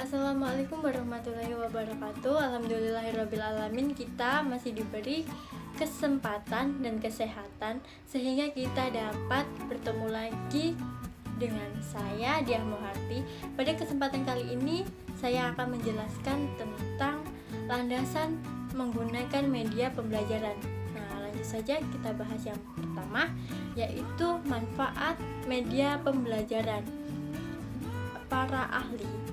Assalamualaikum warahmatullahi wabarakatuh. Alhamdulillahirrabbilalamin. Kita masih diberi kesempatan dan kesehatan sehingga kita dapat bertemu lagi dengan saya, Diah Muharti. Pada kesempatan kali ini saya akan menjelaskan tentang landasan menggunakan media pembelajaran. Nah, lanjut saja kita bahas yang pertama, yaitu manfaat media pembelajaran. Para ahli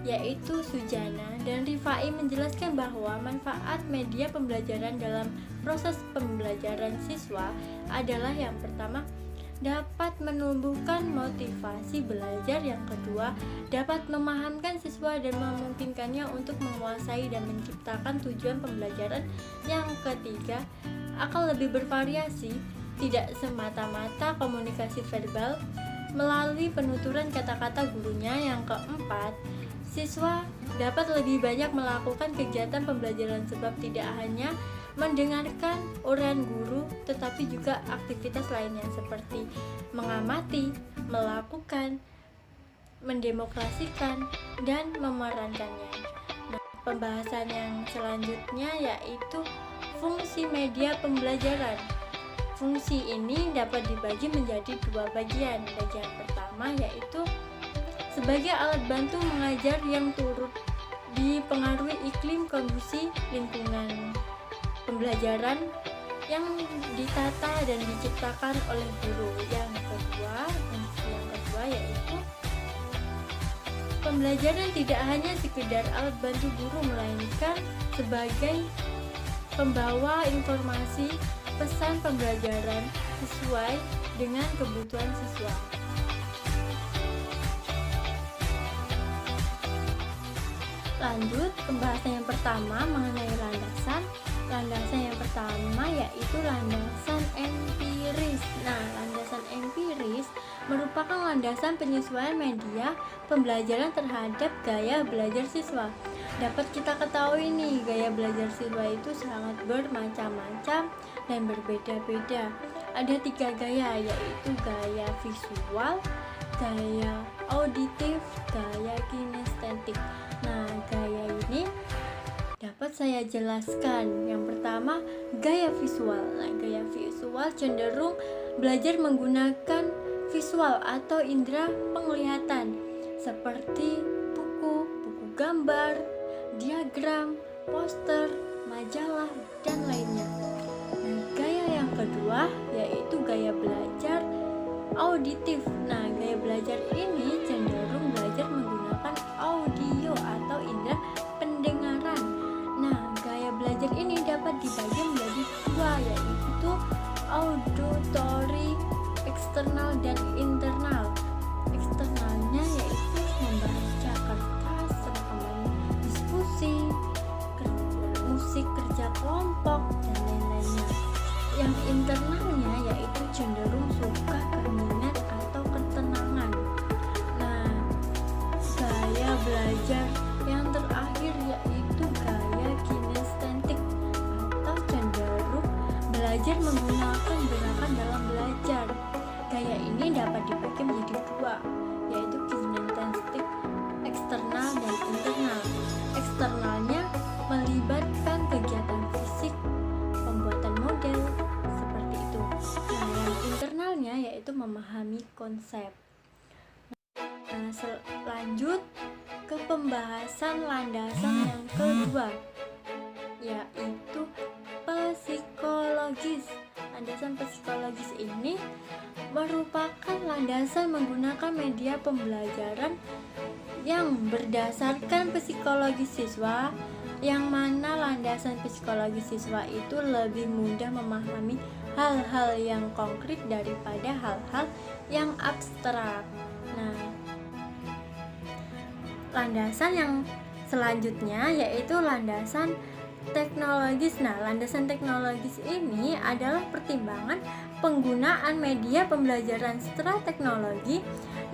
yaitu Sujana dan Rifai menjelaskan bahwa manfaat media pembelajaran dalam proses pembelajaran siswa adalah yang pertama, dapat menumbuhkan motivasi belajar, yang kedua, dapat memahamkan siswa dan memungkinkannya untuk menguasai dan menciptakan tujuan pembelajaran, yang ketiga, akan lebih bervariasi, tidak semata-mata komunikasi verbal melalui penuturan kata-kata gurunya, yang keempat, siswa dapat lebih banyak melakukan kegiatan pembelajaran sebab tidak hanya mendengarkan uraian guru tetapi juga aktivitas lainnya seperti mengamati, melakukan, mendemokrasikan, dan memerankannya. Nah, pembahasan yang selanjutnya yaitu fungsi media pembelajaran. Fungsi ini dapat dibagi menjadi dua bagian. Bagian pertama yaitu sebagai alat bantu mengajar yang turut dipengaruhi iklim kondisi lingkungan pembelajaran yang ditata dan diciptakan oleh guru. Yang kedua yaitu pembelajaran tidak hanya sekedar alat bantu guru melainkan sebagai pembawa informasi pesan pembelajaran sesuai dengan kebutuhan siswa. Lanjut, pembahasan yang pertama mengenai landasan. Landasan yang pertama yaitu landasan empiris. Nah, landasan empiris merupakan landasan penyesuaian media pembelajaran terhadap gaya belajar siswa. Dapat kita ketahui nih, gaya belajar siswa itu sangat bermacam-macam dan berbeda-beda. Ada 3 gaya, yaitu gaya visual, gaya auditif, gaya kinestetik. Nah, gaya ini dapat saya jelaskan. Yang pertama, gaya visual. Nah, gaya visual cenderung belajar menggunakan visual atau indera penglihatan seperti buku gambar, diagram, poster, majalah, dan lainnya. Nah, gaya yang kedua yaitu gaya belajar auditif. Nah, gaya belajar ini cenderung belajar menggunakan audio atau indera pendengaran. Nah, gaya belajar ini dapat dibagi menjadi dua, yaitu auditory eksternal dan internal. Eksternalnya yaitu membaca kertas, rekaman diskusi, musik kerja kelompok, dan lain-lainnya. Yang internalnya yaitu cenderung suka, berminat, atau ketenangan. Nah, gaya belajar yang terakhir yaitu gaya kinestetik atau cenderung belajar menggunakan gerakan dalam belajar. Gaya ini dapat dibagi menjadi dua, yaitu kinestetik eksternal dan internal. Eksternalnya melibatkan kegiatan fisik, pembuatan model, seperti itu. Nah, yang internalnya yaitu memahami konsep. Nah, lanjut ke pembahasan landasan yang kedua, yaitu psikologis. Landasan psikologis ini merupakan landasan menggunakan media pembelajaran yang berdasarkan psikologi siswa, yang mana landasan psikologi siswa itu lebih mudah memahami hal-hal yang konkret daripada hal-hal yang abstrak. Nah, landasan yang selanjutnya yaitu landasan teknologis. Nah, landasan teknologis ini adalah pertimbangan penggunaan media pembelajaran setelah teknologi,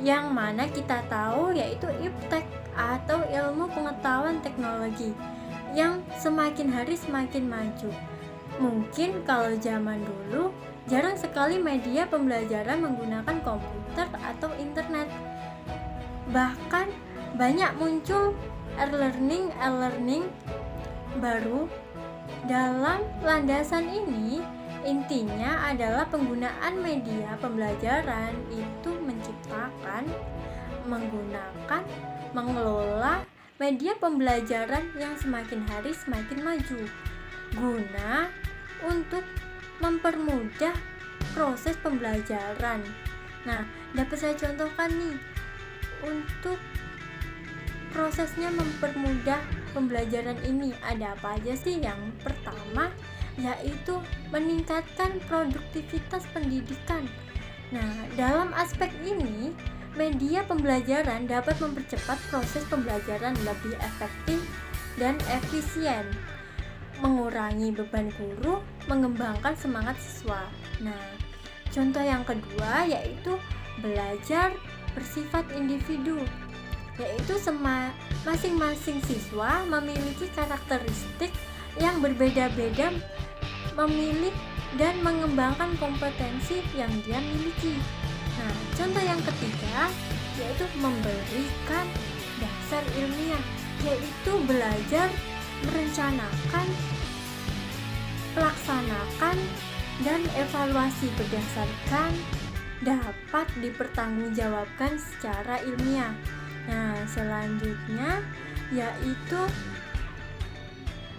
yang mana kita tahu yaitu iptek atau ilmu pengetahuan teknologi yang semakin hari semakin maju. Mungkin kalau zaman dulu jarang sekali media pembelajaran menggunakan komputer atau internet. Bahkan banyak muncul e-learning baru. Dalam landasan ini, intinya adalah penggunaan media pembelajaran itu menciptakan, menggunakan, mengelola media pembelajaran yang semakin hari semakin maju, guna untuk mempermudah proses pembelajaran. Nah, dapat saya contohkan nih, untuk prosesnya mempermudah pembelajaran ini ada apa aja sih? Yang pertama yaitu meningkatkan produktivitas pendidikan. Nah, dalam aspek ini media pembelajaran dapat mempercepat proses pembelajaran lebih efektif dan efisien, mengurangi beban guru, mengembangkan semangat siswa. Nah, contoh yang kedua yaitu belajar bersifat individu, yaitu masing-masing siswa memiliki karakteristik yang berbeda-beda, memilih dan mengembangkan kompetensi yang dia miliki. Nah, contoh yang ketiga yaitu memberikan dasar ilmiah, yaitu belajar merencanakan, melaksanakan, dan evaluasi berdasarkan dapat dipertanggungjawabkan secara ilmiah. Nah, selanjutnya yaitu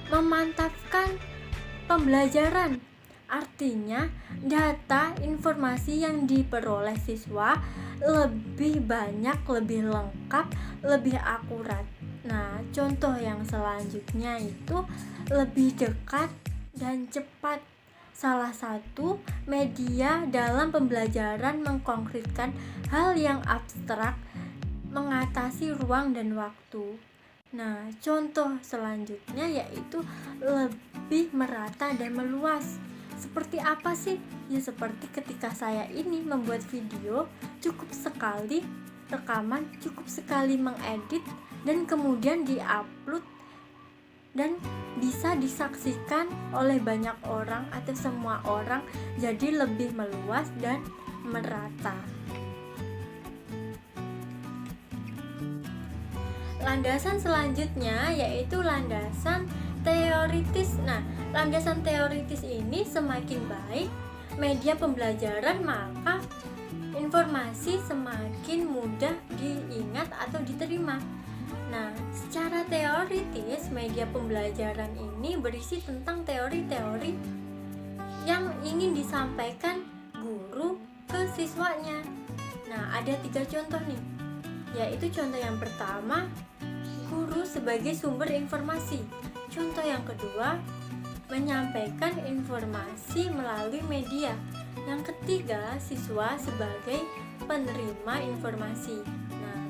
memantapkan pembelajaran. Artinya, data informasi yang diperoleh siswa lebih banyak, lebih lengkap, lebih akurat. Nah, contoh yang selanjutnya itu lebih dekat dan cepat. Salah satu media dalam pembelajaran mengkonkretkan hal yang abstrak, mengatasi ruang dan waktu. Nah, contoh selanjutnya yaitu lebih merata dan meluas. Seperti apa sih? Ya seperti ketika saya ini membuat video, cukup sekali rekaman, cukup sekali mengedit, dan kemudian diupload dan bisa disaksikan oleh banyak orang atau semua orang, jadi lebih meluas dan merata. Landasan selanjutnya yaitu landasan teoritis. Nah, landasan teoritis ini semakin baik media pembelajaran, maka informasi semakin mudah diingat atau diterima. Nah, secara teoritis media pembelajaran ini berisi tentang teori-teori yang ingin disampaikan guru ke siswanya. Nah, ada 3 contoh nih, yaitu contoh yang pertama, guru sebagai sumber informasi. Contoh yang kedua, menyampaikan informasi melalui media. Yang ketiga, siswa sebagai penerima informasi. Nah,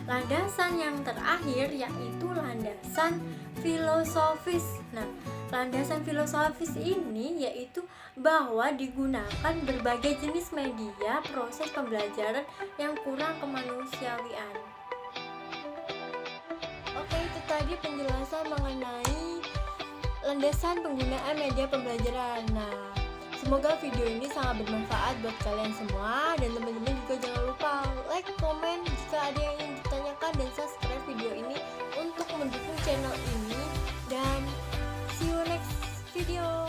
landasan yang terakhir yaitu landasan filosofis. Nah, landasan filosofis ini yaitu bahwa digunakan berbagai jenis media proses pembelajaran yang kurang kemanusiaan. Oke, itu tadi penjelasan mengenai landasan penggunaan media pembelajaran. Nah, semoga video ini sangat bermanfaat buat kalian semua, dan teman-teman juga jangan lupa like, komen jika ada yang ingin ditanyakan, dan subscribe video ini untuk mendukung channel ini. Dan see you next video.